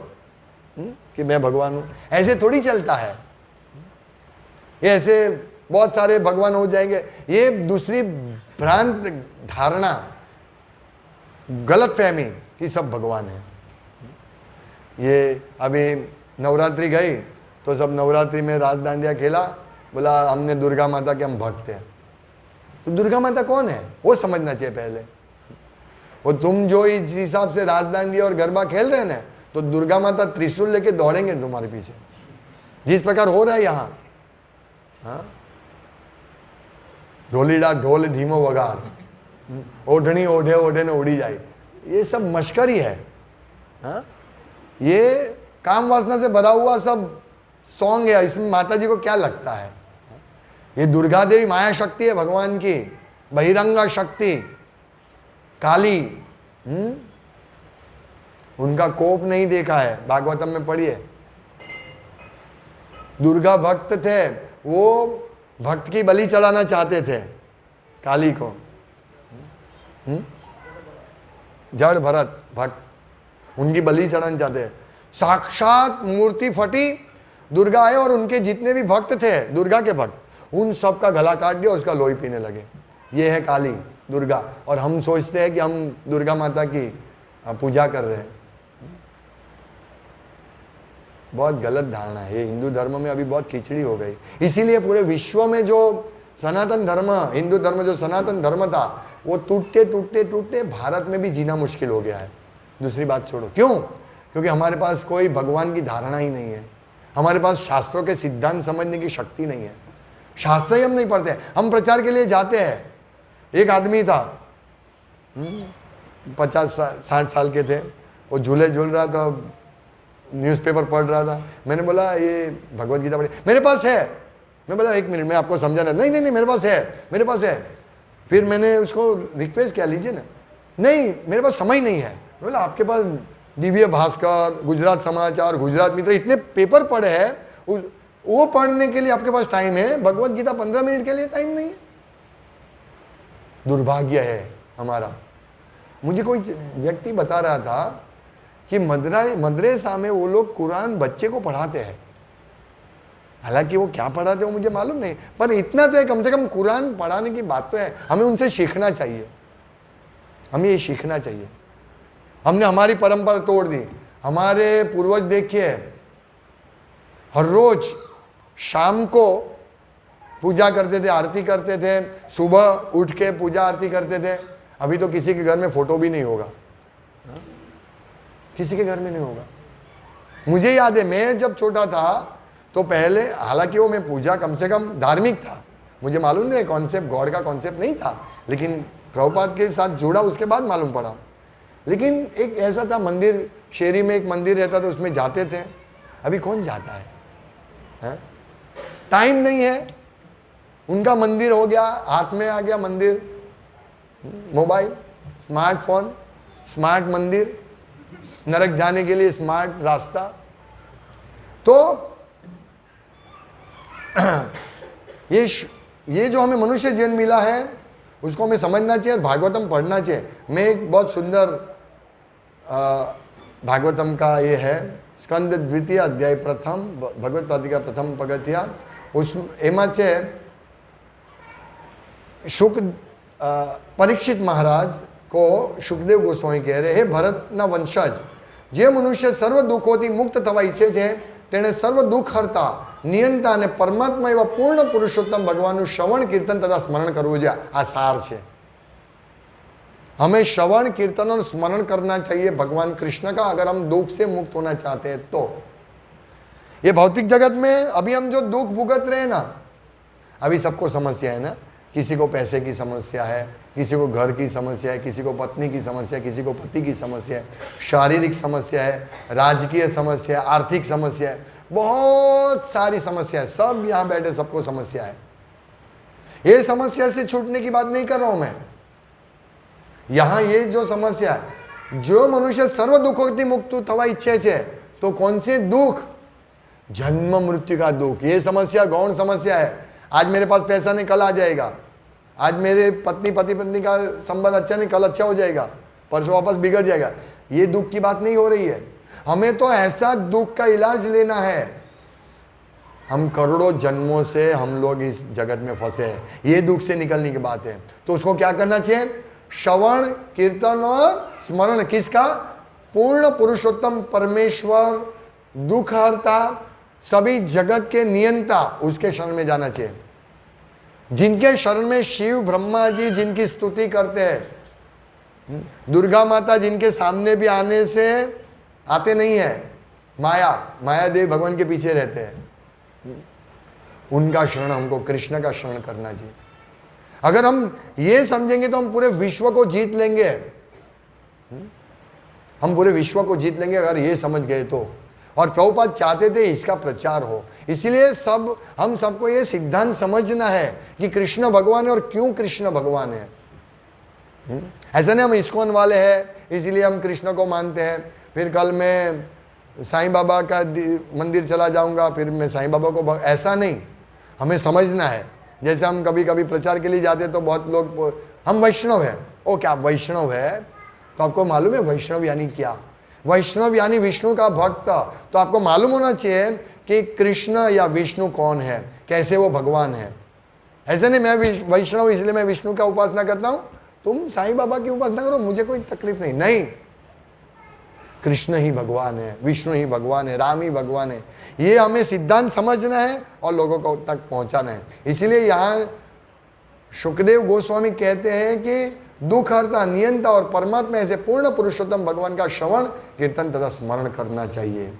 कि मैं भगवान हूं, ऐसे थोड़ी चलता है। ये ऐसे बहुत सारे भगवान हो जाएंगे, ये दूसरी भ्रांत धारणा, गलत फहमी कि सब भगवान है। ये अभी नवरात्रि गई तो सब नवरात्रि में रास दांडिया खेला, बोला हमने दुर्गा माता के हम भक्त हैं। तो दुर्गा माता कौन है वो समझना चाहिए पहले। और तुम जो इस हिसाब से रास दांडिया और गरबा खेल रहे हैं ना, तो दुर्गा माता त्रिशूल लेके दौड़ेंगे तुम्हारे पीछे, जिस प्रकार हो रहा है यहाँ। हाँ, ढोलीडा ढोल धीमो वगार, ओढ़नी ओढ़े ओढ़े ने उड़ी जाए, ये सब मश्करी है। हाँ, ये काम वासना से भरा हुआ सब सॉन्ग है, इसमें माता जी को क्या लगता है। ये दुर्गा देवी माया शक्ति है भगवान की, बहिरंगा शक्ति काली। उनका कोप नहीं देखा है, भागवतम में पढ़िए। दुर्गा भक्त थे, वो भक्त की बलि चढ़ाना चाहते थे काली को। जड़ भरत भक्त उनकी बलि चढ़ाना चाहते हैं। साक्षात मूर्ति फटी, दुर्गा आए और उनके जितने भी भक्त थे दुर्गा के भक्त, उन सब का गला काट दिया, उसका लोही पीने लगे। ये है काली दुर्गा, और हम सोचते हैं कि हम दुर्गा माता की पूजा कर रहे हैं। बहुत गलत धारणा है ये। हिंदू धर्म में अभी बहुत खिचड़ी हो गई, इसीलिए पूरे विश्व में जो सनातन धर्म, हिंदू धर्म जो सनातन धर्म था, वो टूटते टूटते टूटते भारत में भी जीना मुश्किल हो गया है। दूसरी बात छोड़ो, क्यों? क्योंकि हमारे पास कोई भगवान की धारणा ही नहीं है, हमारे पास शास्त्रों के सिद्धांत समझने की शक्ति नहीं है, शास्त्र ही हम नहीं पढ़ते। हम प्रचार के लिए जाते हैं। एक आदमी था 50-60 साल के थे, वो झूले झूल रहा था, न्यूज़पेपर पढ़ रहा था। मैंने बोला ये भगवत गीता पढ़ी, मेरे पास है। मैं बोला 1 मिनट मैं आपको समझाना, नहीं नहीं नहीं मेरे पास है, मेरे पास है। फिर मैंने उसको रिक्वेस्ट किया, लीजिए ना, नहीं मेरे पास समय नहीं है। बोला आपके पास दिव्य भास्कर, गुजरात समाचार, गुजरात मित्र इतने पेपर पढ़े हैं, वो पढ़ने के लिए आपके पास टाइम है, भगवत गीता 15 मिनट के लिए टाइम नहीं है। दुर्भाग्य है हमारा। मुझे कोई व्यक्ति बता रहा था कि मदरसा में वो लोग कुरान बच्चे को पढ़ाते हैं। हालांकि वो क्या पढ़ाते हैं मुझे मालूम नहीं, पर इतना तो है कम से कम कुरान पढ़ाने की बात तो है। हमें उनसे सीखना चाहिए, हमें ये सीखना चाहिए। हमने हमारी परंपरा तोड़ दी। हमारे पूर्वज देखिए हर रोज शाम को पूजा करते थे, आरती करते थे, सुबह उठ के पूजा आरती करते थे। अभी तो किसी के घर में फोटो भी नहीं होगा, किसी के घर में नहीं होगा। मुझे याद है मैं जब छोटा था तो पहले, हालांकि वो मैं पूजा कम से कम धार्मिक था, मुझे मालूम नहीं कॉन्सेप्ट गॉड का कॉन्सेप्ट नहीं था, लेकिन प्रभुपाद के साथ जुड़ा उसके बाद मालूम पड़ा। लेकिन एक ऐसा था मंदिर, शेरी में एक मंदिर रहता था, उसमें जाते थे। अभी कौन जाता है? टाइम नहीं है। उनका मंदिर हो गया, हाथ में आ गया मंदिर, मोबाइल, स्मार्टफोन, स्मार्ट मंदिर, नरक जाने के लिए स्मार्ट रास्ता। तो ये जो हमें मनुष्य जीवन मिला है उसको हमें समझना चाहिए और भागवतम पढ़ना चाहिए। मैं एक बहुत सुंदर भागवतम का ये है, स्कंद द्वितीय अध्याय प्रथम, भगवत प्रातिका प्रथम पगथिया, उस एમાં છે शुक परीक्षित महाराज को सुखदेव गोस्वामी कह रहे, हे भरतना वंशज, जे मनुष्य सर्व दुखोथी मुक्त थवा ઈચ્છે છે तेने सर्व दुख हरता नियंता ने परमात्मा एवं पूर्ण पुरुषोत्तम भगवान श्रवण कीर्तन तथा स्मरण करवू જોઈએ। आ सार है। हमें श्रवण कीर्तन और स्मरण करना चाहिए भगवान कृष्ण का, अगर हम दुख से मुक्त होना चाहते हैं तो। ये भौतिक जगत में अभी हम जो दुख भुगत रहे हैं ना, अभी सबको समस्या है ना, किसी को पैसे की समस्या है, किसी को घर की समस्या है, किसी को पत्नी की समस्या है, किसी को पति की समस्या है, शारीरिक समस्या है, राजकीय समस्या है, आर्थिक समस्या है, बहुत सारी समस्या है। सब यहाँ बैठे सबको समस्या है। ये समस्या से छूटने की बात नहीं कर रहा हूं मैं। यहाँ ये जो समस्या है, जो मनुष्य सर्व दुखों मुक्त थवा ઈચ્છે છે, तो कौन से दुख? जन्म मृत्यु का दुख। ये समस्या गौण समस्या है। आज मेरे पास पैसा नहीं, कल आ जाएगा। आज मेरे पति पत्नी का संबंध अच्छा नहीं, कल अच्छा हो जाएगा, परसों वापस बिगड़ जाएगा। ये दुख की बात नहीं हो रही है। हमें तो ऐसा दुख का इलाज लेना है हम करोड़ों जन्मों से हम लोग इस जगत में फंसे हैं, ये दुख से निकलने की बात है। तो उसको क्या करना चाहिए? श्रवण, कीर्तन और स्मरण किसका? पूर्ण पुरुषोत्तम परमेश्वर, दुख हरता, सभी जगत के नियंता, उसके शरण में जाना चाहिए। जिनके शरण में शिव ब्रह्मा जी जिनकी स्तुति करते हैं, दुर्गा माता जिनके सामने भी आने से आते नहीं है, माया देव भगवान के पीछे रहते हैं, उनका शरण हमको, कृष्ण का शरण करना चाहिए। अगर हम ये समझेंगे तो हम पूरे विश्व को जीत लेंगे। हम पूरे विश्व को जीत लेंगे अगर ये समझ गए तो। और प्रभुपाद चाहते थे इसका प्रचार हो, इसीलिए हम सबको ये सिद्धांत समझना है कि कृष्ण भगवान है और क्यों कृष्ण भगवान है। ऐसा नहीं हम इस्कॉन वाले हैं इसीलिए हम कृष्ण को मानते हैं, फिर कल मैं साईं बाबा का मंदिर चला जाऊंगा, फिर मैं साईं बाबा को, ऐसा नहीं। हमें समझना है। जैसे हम कभी कभी प्रचार के लिए जाते तो बहुत लोग, हम वैष्णव हैं। ओ क्या वैष्णव है? तो आपको मालूम है वैष्णव यानी क्या? वैष्णव यानी विष्णु का भक्त। तो आपको मालूम होना चाहिए कि कृष्ण या विष्णु कौन है, कैसे वो भगवान है। ऐसे नहीं मैं वैष्णव इसलिए मैं विष्णु का उपासना करता हूं, तुम साईं बाबा की उपासना करो, मुझे कोई तकलीफ नहीं। नहीं, कृष्ण ही भगवान है, विष्णु ही भगवान है, राम ही भगवान है। ये हमें सिद्धांत समझना है और लोगों को तक पहुंचाना है। इसीलिए यहाँ सुखदेव गोस्वामी कहते हैं कि दुख हरता, नियंता और परमात्मा ऐसे पूर्ण पुरुषोत्तम भगवान का श्रवण, कीर्तन तथा स्मरण करना चाहिए।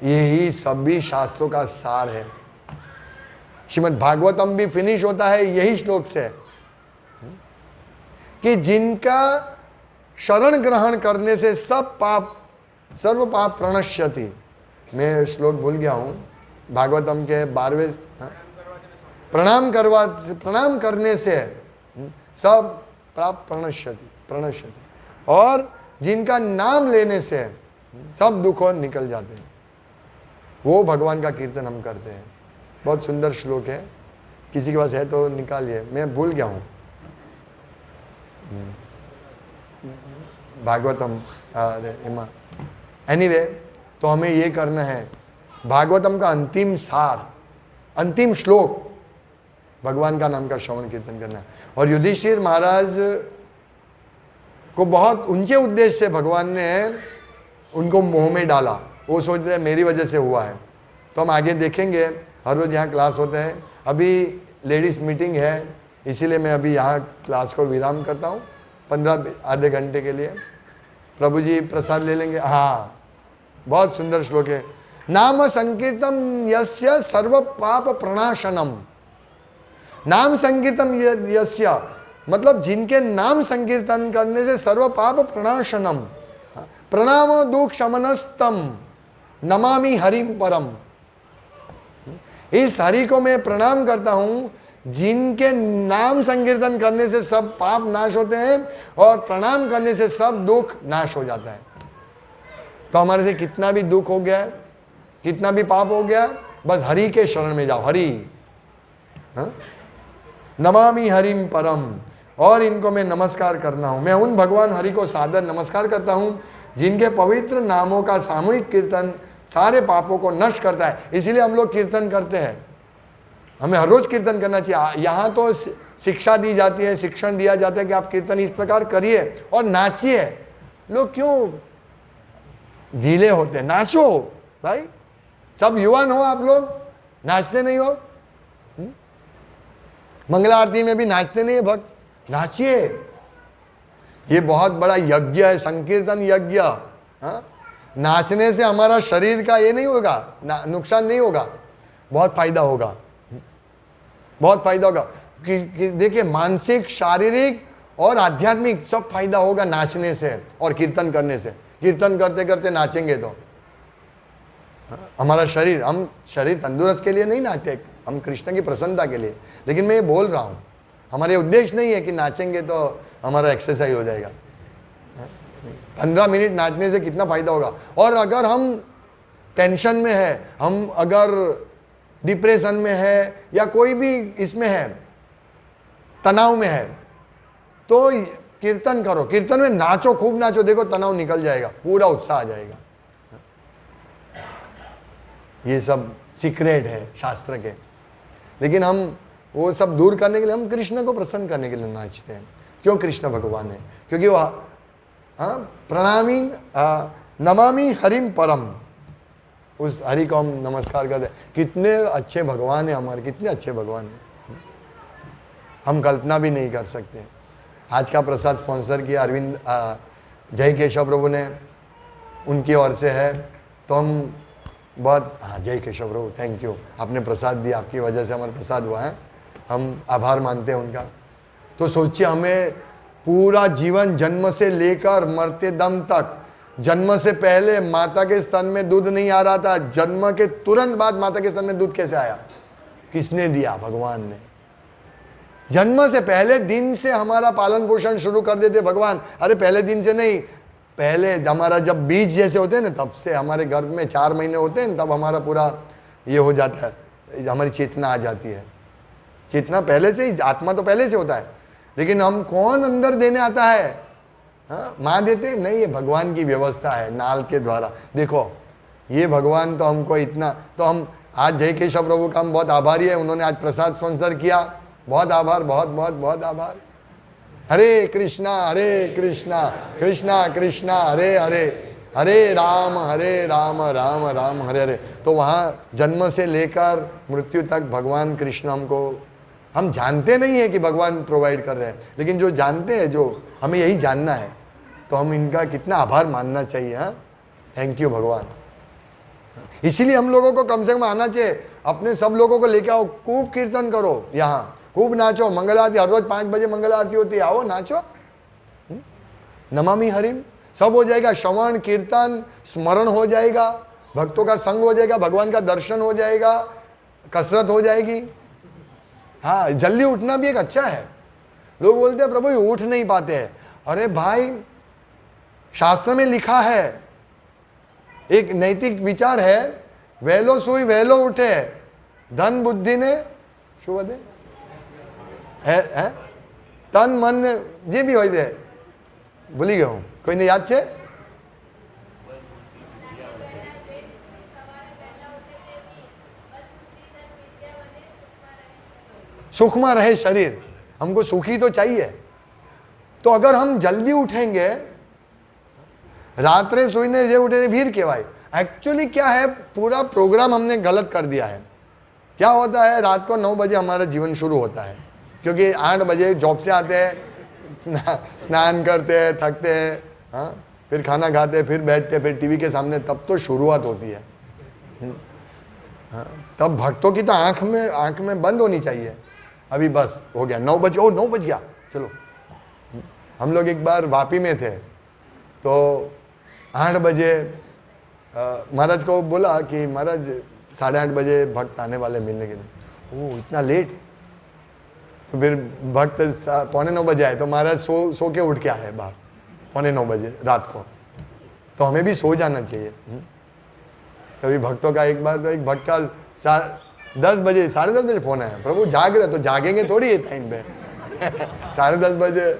यही सभी शास्त्रों का सार है। श्रीमद् भागवतम भी फिनिश होता है यही श्लोक से कि जिनका शरण ग्रहण करने से सर्व पाप प्रणश्यति। मैं श्लोक भूल गया हूं, भागवतम के 12वें, प्रणाम करने से सब पाप प्रणश्यति, और जिनका नाम लेने से सब दुख निकल जाते हैं, वो भगवान का कीर्तन हम करते हैं। बहुत सुंदर श्लोक है, किसी के पास है तो निकालिए, मैं भूल गया हूं। भागवतम एनीवे, तो हमें ये करना है, भागवतम का अंतिम सार, अंतिम श्लोक भगवान का नाम का श्रवण कीर्तन करना है। और युधिष्ठिर महाराज को बहुत ऊंचे उद्देश्य से भगवान ने उनको मोह में डाला। वो सोच रहे मेरी वजह से हुआ है। तो हम आगे देखेंगे, हर रोज यहाँ क्लास होता है। अभी लेडीज़ मीटिंग है, इसीलिए मैं अभी यहाँ क्लास को विराम करता हूँ 15 आधे घंटे के लिए। प्रभु जी प्रसाद ले लेंगे। हाँ, बहुत सुंदर श्लोक है। नाम संकीर्तन यस्य सर्व पाप प्रणाशनम। नाम संकीर्तन यस्य मतलब जिनके नाम संकीर्तन करने से सर्व पाप प्रणाशनम, प्रणाम दुख शमनस्तम, नमामि हरिम परम। इस हरि को मैं प्रणाम करता हूं जिनके नाम संकीर्तन करने से सब पाप नाश होते हैं और प्रणाम करने से सब दुख नाश हो जाता है। तो हमारे से कितना भी दुख हो गया, कितना भी पाप हो गया, बस हरि के शरण में जाओ। हरि, नमामि हरिम परम, और इनको मैं नमस्कार करना हूं। मैं उन भगवान हरि को सादर नमस्कार करता हूं जिनके पवित्र नामों का सामूहिक कीर्तन सारे पापों को नष्ट करता है। इसीलिए हम लोग कीर्तन करते हैं। हमें हर रोज कीर्तन करना चाहिए। यहाँ तो शिक्षा दी जाती है, शिक्षण दिया जाता है कि आप कीर्तन इस प्रकार करिए और नाचिए। लोग क्यों ढीले होते हैं? नाचो भाई, सब युवान हो आप लोग, नाचते नहीं हो? मंगला आरती में भी नाचते नहीं है भक्त? नाचिए। ये बहुत बड़ा यज्ञ है, संकीर्तन यज्ञ। नाचने से हमारा शरीर का ये नहीं होगा, नुकसान नहीं होगा, बहुत फायदा होगा, बहुत फायदा होगा। कि देखिए, मानसिक, शारीरिक और आध्यात्मिक सब फायदा होगा नाचने से और कीर्तन करने से। कीर्तन करते करते नाचेंगे तो हमारा शरीर, हम शरीर तंदुरुस्त के लिए नहीं नाचते, हम कृष्ण की प्रसन्नता के लिए। लेकिन मैं ये बोल रहा हूँ, हमारे उद्देश्य नहीं है कि नाचेंगे तो हमारा एक्सरसाइज हो जाएगा। 15 मिनट नाचने से कितना फायदा होगा। और अगर हम टेंशन में है, हम अगर डिप्रेशन में है या कोई भी इसमें है, तनाव में है, तो कीर्तन करो, कीर्तन में नाचो, खूब नाचो, देखो तनाव निकल जाएगा, पूरा उत्साह आ जाएगा। ये सब सीक्रेट है शास्त्र के। लेकिन हम वो सब दूर करने के लिए हम कृष्ण को प्रसन्न करने के लिए नाचते हैं। क्यों कृष्ण भगवान है? क्योंकि वो प्रणामी नमामि हरिम परम, उस हरि को हम नमस्कार करते हैं। कितने अच्छे भगवान है हमारे, कितने अच्छे भगवान हैं, हम कल्पना भी नहीं कर सकते। आज का प्रसाद स्पॉन्सर किया अरविंद जय केशव प्रभु ने, उनकी ओर से है। तो हम बहुत जय केशव प्रभु, थैंक यू, आपने प्रसाद दिया, आपकी वजह से हमारा प्रसाद हुआ है, हम आभार मानते हैं उनका। तो सोचिए, हमें पूरा जीवन जन्म से लेकर मरते दम तक, जन्म से पहले माता के स्तन में दूध नहीं आ रहा था, जन्म के तुरंत बाद माता के स्तन में दूध कैसे आया? किसने दिया? भगवान ने। जन्म से पहले दिन से हमारा पालन पोषण शुरू कर देते भगवान। अरे पहले दिन से नहीं, पहले हमारा जब बीज जैसे होते हैं ना, तब से हमारे गर्भ में 4 महीने होते हैं, तब हमारा पूरा ये हो जाता है, हमारी चेतना आ जाती है। चेतना पहले से ही, आत्मा तो पहले से होता है, लेकिन हम कौन अंदर देने आता है? हाँ, माँ देते नहीं, ये भगवान की व्यवस्था है नाल के द्वारा। देखो ये भगवान तो हमको इतना, तो हम आज जय केशव प्रभु का हम बहुत आभारी है, उन्होंने आज प्रसाद स्पॉन्सर किया, बहुत आभार, बहुत बहुत बहुत आभार। हरे कृष्णा कृष्णा कृष्णा हरे हरे, हरे राम राम राम हरे हरे। तो वहाँ जन्म से लेकर मृत्यु तक भगवान कृष्ण हमको, हम जानते नहीं है कि भगवान प्रोवाइड कर रहे हैं, लेकिन जो जानते हैं, जो हमें यही जानना है, तो हम इनका कितना आभार मानना चाहिए। हाँ, थैंक यू भगवान। इसीलिए हम लोगों को कम से कम आना चाहिए, अपने सब लोगों को लेके आओ, खूब कीर्तन करो, यहाँ खूब नाचो, मंगल आरती हर रोज 5 बजे मंगल आरती होती है, आओ नाचो, नमामि हरिम, सब हो जाएगा, श्रवण कीर्तन स्मरण हो जाएगा, भक्तों का संग हो जाएगा, भगवान का दर्शन हो जाएगा, कसरत हो जाएगी। हाँ, जल्दी उठना भी एक अच्छा है। लोग बोलते हैं प्रभु उठ नहीं पाते हैं। अरे भाई, शास्त्र में लिखा है, एक नैतिक विचार है, वહેલો સુઈ વહેલો ઉઠે ધન બુદ્ધિ ને શું વધે હે તન મન જે બી હોય તે ભૂલી ગયો હું, કોઈને યાદ છે? सुखमा रहे शरीर, हमको सुखी तो चाहिए। तो अगर हम जल्दी उठेंगे, रात्रे सोईने जे उठे वीर कहवाय। एक्चुअली क्या है, पूरा प्रोग्राम हमने गलत कर दिया है। क्या होता है, रात को 9 बजे हमारा जीवन शुरू होता है, क्योंकि 8 बजे जॉब से आते हैं, स्नान करते हैं, थकते हैं, हाँ, फिर खाना खाते हैं, फिर बैठते हैं, फिर टीवी के सामने, तब तो शुरुआत होती है। हाँ, तब भक्तों की तो आंख में बंद होनी चाहिए। अभी बस हो गया 9 बज, ओ 9 बज गया, चलो। हम लोग एक बार वापी में थे, तो 8 बजे महाराज को बोला कि महाराज 8:30 बजे भक्त आने वाले मिलने के लिए। ओह इतना लेट? तो फिर भक्त 8:45 बजे आए, तो महाराज सो के उठ के आए बाहर 8:45 बजे रात को। तो हमें भी सो जाना चाहिए। कभी भक्तों का, एक बार तो एक भक्त का 10 बजे 10:30 बजे फोन आया, प्रभु जाग रहे, तो जागेंगे थोड़ी है टाइम पे। 10:30 बजे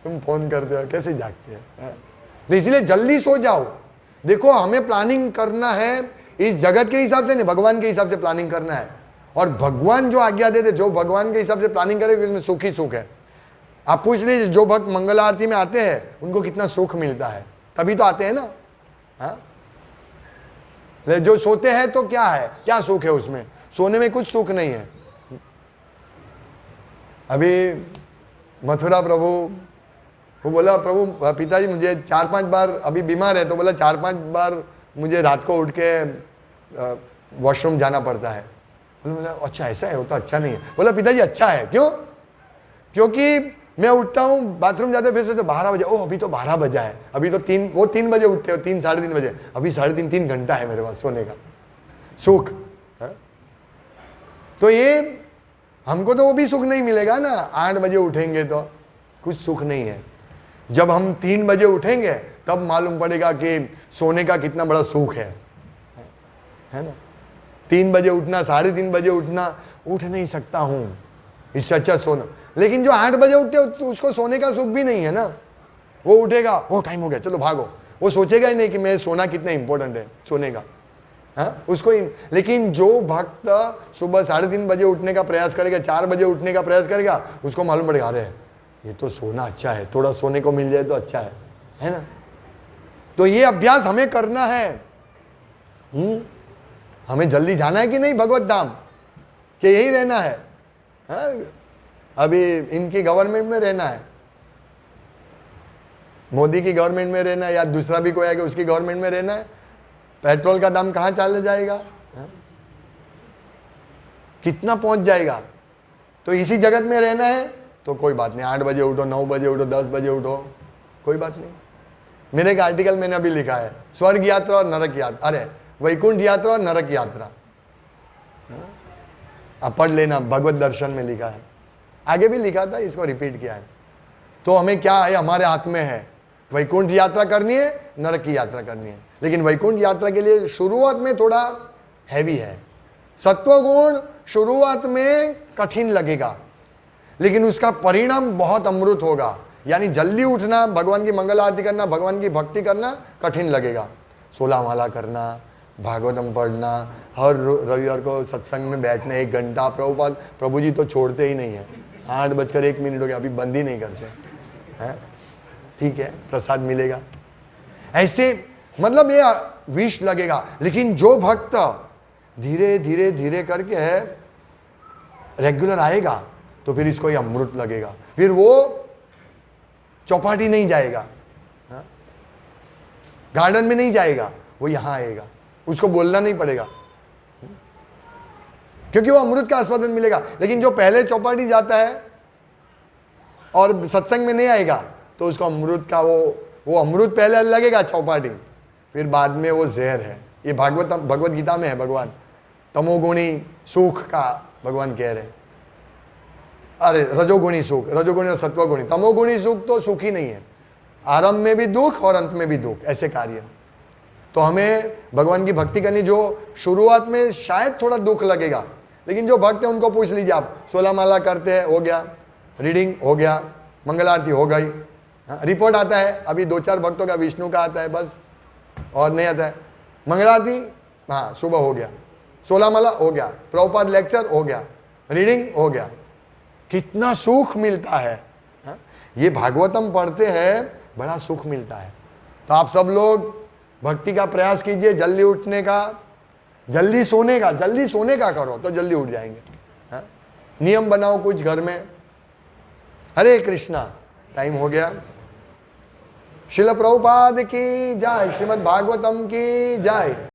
तुम फोन करते हो, कैसे जागते हैं? तो इसलिए जल्दी सो जाओ। देखो हमें प्लानिंग करना है इस जगत के हिसाब से नहीं, भगवान के हिसाब से प्लानिंग करना है। और भगवान जो आज्ञा देते, जो भगवान के हिसाब से प्लानिंग करे, उसमें सुख ही सुख है। आप पूछ लीजिए, जो भक्त मंगल आरती में आते हैं उनको कितना सुख मिलता है, तभी तो आते हैं ना। हाँ, जो सोते हैं तो क्या है, क्या सुख है उसमें? सोने में कुछ सुख नहीं है। अभी मथुरा प्रभु, वो बोला प्रभु पिताजी मुझे 4-5 बार, अभी बीमार है, तो बोला 4-5 बार मुझे रात को उठ के वॉशरूम जाना पड़ता है। बोला अच्छा ऐसा है, वो तो अच्छा नहीं है। बोला पिताजी अच्छा है, क्यों? क्योंकि मैं उठता हूँ, बाथरूम जाते फिर से तो 12 बजे, ओह अभी तो 12 बजा है, अभी तो 3 बजे उठते हो, 3 साढ़े 3 बजे, अभी 3.5 घंटा है मेरे पास सोने का। सुख है? तो ये हमको तो वो भी सुख नहीं मिलेगा ना। 8 बजे उठेंगे तो कुछ सुख नहीं है। जब हम 3 बजे उठेंगे तब मालूम पड़ेगा कि सोने का कितना बड़ा सुख है ना। 3 बजे उठना, 3:30 बजे उठना, उठ नहीं सकता हूँ, इससे अच्छा सोना। लेकिन जो 8 बजे उठते हो तो उसको सोने का सुख भी नहीं है ना। वो उठेगा, ओ टाइम हो गया, चलो भागो। वो सोचेगा ही नहीं कि मैं सोना कितना इंपॉर्टेंट है, सोने का। उसको लेकिन जो भक्त सुबह 3:30 बजे उठने का प्रयास करेगा, 4 बजे उठने का प्रयास करेगा, उसको मालूम पड़ेगा अरे ये तो सोना अच्छा है, थोड़ा सोने को मिल जाए तो अच्छा है ना। तो ये अभ्यास हमें करना है। हमें जल्दी जाना है कि नहीं भगवत धाम, कि यही रहना है? अभी इनकी गवर्नमेंट में रहना है, मोदी की गवर्नमेंट में रहना है, या दूसरा भी कोई है कि उसकी गवर्नमेंट में रहना है? पेट्रोल का दाम कहाँ चले जाएगा, कितना पहुंच जाएगा? तो इसी जगत में रहना है तो कोई बात नहीं, 8 बजे उठो, 9 बजे उठो, 10 बजे उठो, कोई बात नहीं। मेरे एक आर्टिकल मैंने अभी लिखा है, स्वर्ग यात्रा और नरक यात्रा, अरे वैकुंठ यात्रा और नरक यात्रा, आप पढ़ लेना, भगवत दर्शन में लिखा है। आगे भी लिखा था, इसको रिपीट किया है। तो हमें क्या है, हमारे हाथ में है, वैकुंठ यात्रा करनी है, नरक की यात्रा करनी है। लेकिन वैकुंठ यात्रा के लिए शुरुआत में थोड़ा हैवी है। सत्वगुण शुरुआत में कठिन लगेगा, लेकिन उसका परिणाम बहुत अमृत होगा। यानी जल्दी उठना, भगवान की मंगल आरती करना, भगवान की भक्ति करना कठिन लगेगा। 16 माला करना, भागवतम पढ़ना, हर रविवार को सत्संग में बैठना 1 घंटा। प्रभुपाद प्रभु जी तो छोड़ते ही नहीं है, 8:01 हो गया, अभी बंद ही नहीं करते हैं। ठीक है, प्रसाद मिलेगा, ऐसे मतलब ये विष लगेगा। लेकिन जो भक्त धीरे धीरे धीरे करके रेगुलर आएगा तो फिर इसको ये अमृत लगेगा। फिर वो चौपाटी नहीं जाएगा, गार्डन में नहीं जाएगा, वो यहां आएगा, उसको बोलना नहीं पड़ेगा, क्योंकि वो अमृत का आस्वादन मिलेगा। लेकिन जो पहले चौपाटी जाता है और सत्संग में नहीं आएगा तो उसको अमृत का वो अमृत पहले लगेगा चौपाटी, फिर बाद में वो जहर है। ये भगवत गीता में है, भगवान तमोगुणी सुख का भगवान कह रहे, अरे रजोगुणी सुख, रजोगुणी और सत्वगुणी। तमोगुणी सुख तो सुख ही नहीं है, आरंभ में भी दुख और अंत में भी दुख, ऐसे कार्य। तो हमें भगवान की भक्ति करनी, जो शुरुआत में शायद थोड़ा दुख लगेगा, लेकिन जो भक्त है उनको पूछ लीजिए आप, 16 माला करते हैं, हो गया, रीडिंग हो गया, मंगल आरती हो गई, रिपोर्ट आता है अभी 2-4 भक्तों का, विष्णु का आता है बस, और नहीं आता है। मंगल आरती हाँ सुबह हो गया, 16 माला हो गया, प्रभुपाद लेक्चर हो गया, रीडिंग हो गया, कितना सुख मिलता है। ये भागवतम पढ़ते हैं, बड़ा सुख मिलता है। तो आप सब लोग भक्ति का प्रयास कीजिए, जल्दी उठने का, जल्दी सोने का करो तो जल्दी उठ जाएंगे। नियम बनाओ कुछ घर में। हरे कृष्णा, टाइम हो गया। श्रील प्रभुपाद की जय, श्रीमद् भागवतम की जय।